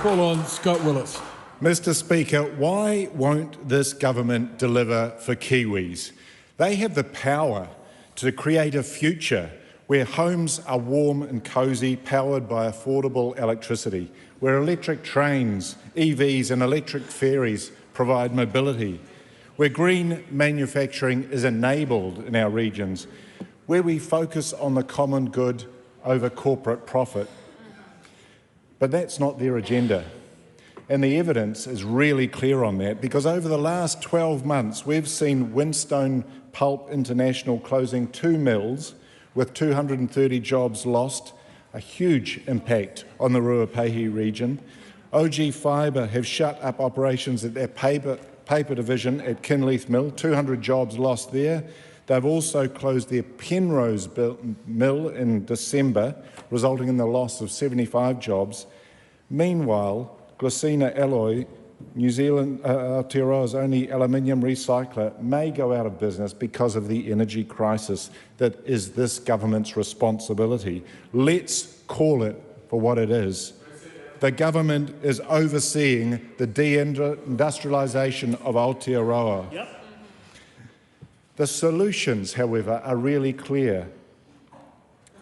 Call on Scott Willis. Mr Speaker, why won't this government deliver for Kiwis? They have the power to create a future where homes are warm and cosy, powered by affordable electricity, where electric trains, EVs and electric ferries provide mobility, where green manufacturing is enabled in our regions, where we focus on the common good over corporate profit. But that's not their agenda. And the evidence is really clear on that, because over the last 12 months, we've seen Winstone Pulp International closing 2 mills with 230 jobs lost, a huge impact on the Ruapehi region. OG Fibre have shut up operations at their paper division at Kinleith Mill, 200 jobs lost there. They've also closed their Penrose mill in December, resulting in the loss of 75 jobs. Meanwhile, Glycina Alloy, New Zealand, Aotearoa's only aluminium recycler, may go out of business because of the energy crisis that is this government's responsibility. Let's call it for what it is. The government is overseeing the deindustrialisation of Aotearoa. Yep. The solutions, however, are really clear.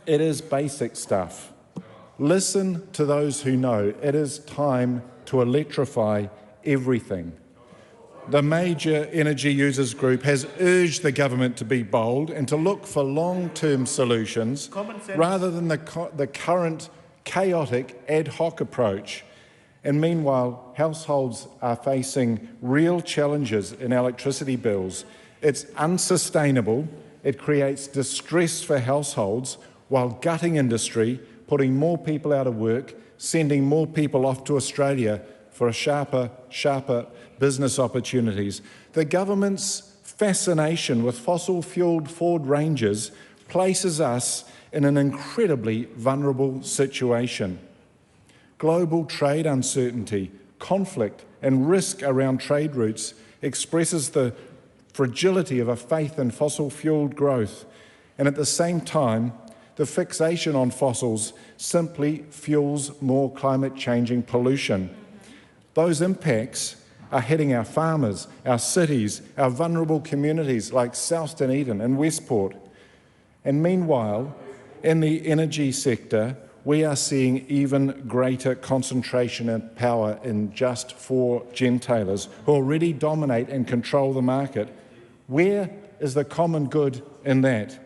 It is basic stuff. Listen to those who know. It is time to electrify everything. The major energy users group has urged the government to be bold and to look for long-term solutions rather than the current chaotic ad hoc approach. And meanwhile, households are facing real challenges in electricity bills. It's unsustainable. It creates distress for households while gutting industry, putting more people out of work, sending more people off to Australia for sharper business opportunities. The government's fascination with fossil-fuelled Ford Rangers places us in an incredibly vulnerable situation. Global trade uncertainty, conflict and risk around trade routes expresses the fragility of a faith in fossil-fuelled growth, and at the same time, the fixation on fossils simply fuels more climate-changing pollution. Those impacts are hitting our farmers, our cities, our vulnerable communities like South Dunedin and Westport. And meanwhile, in the energy sector, we are seeing even greater concentration of power in just 4 gentailers who already dominate and control the market. Where is the common good in that?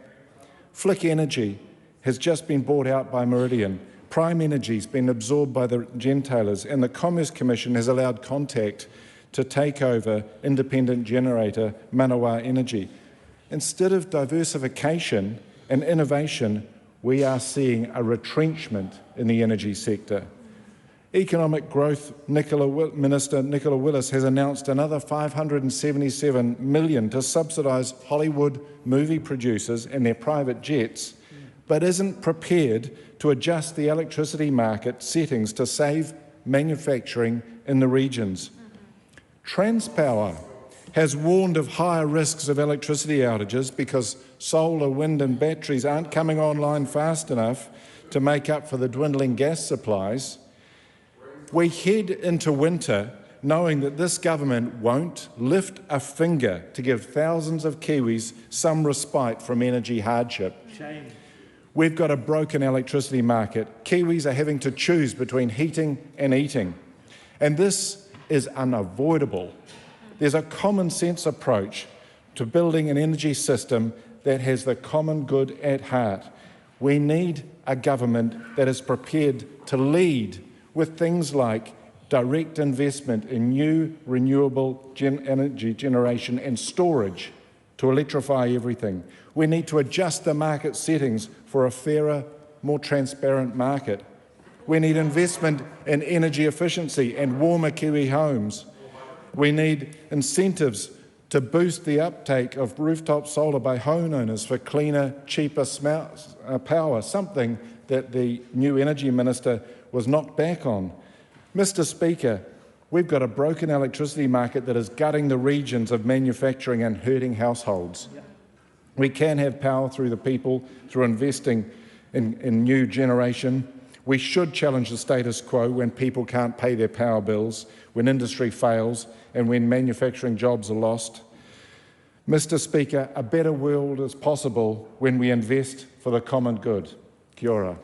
Flick Energy has just been bought out by Meridian. Prime Energy's been absorbed by the gentailers, and the Commerce Commission has allowed Contact to take over independent generator Manawa Energy. Instead of diversification and innovation, we are seeing a retrenchment in the energy sector. Economic Growth Minister Nicola Willis has announced another $577 million to subsidise Hollywood movie producers and their private jets, but isn't prepared to adjust the electricity market settings to save manufacturing in the regions. Transpower has warned of higher risks of electricity outages because solar, wind and batteries aren't coming online fast enough to make up for the dwindling gas supplies. We head into winter knowing that this government won't lift a finger to give thousands of Kiwis some respite from energy hardship. Shame. We've got a broken electricity market. Kiwis are having to choose between heating and eating. And this is unavoidable. There's a common sense approach to building an energy system that has the common good at heart. We need a government that is prepared to lead with things like direct investment in new renewable energy generation and storage to electrify everything. We need to adjust the market settings for a fairer, more transparent market. We need investment in energy efficiency and warmer Kiwi homes. We need incentives to boost the uptake of rooftop solar by homeowners for cleaner, cheaper power, something that the new Energy Minister was knocked back on. Mr Speaker, we've got a broken electricity market that is gutting the regions of manufacturing and hurting households. Yep. We can have power through the people, through investing in new generation. We should challenge the status quo when people can't pay their power bills, when industry fails, and when manufacturing jobs are lost. Mr. Speaker, a better world is possible when we invest for the common good. Kia ora.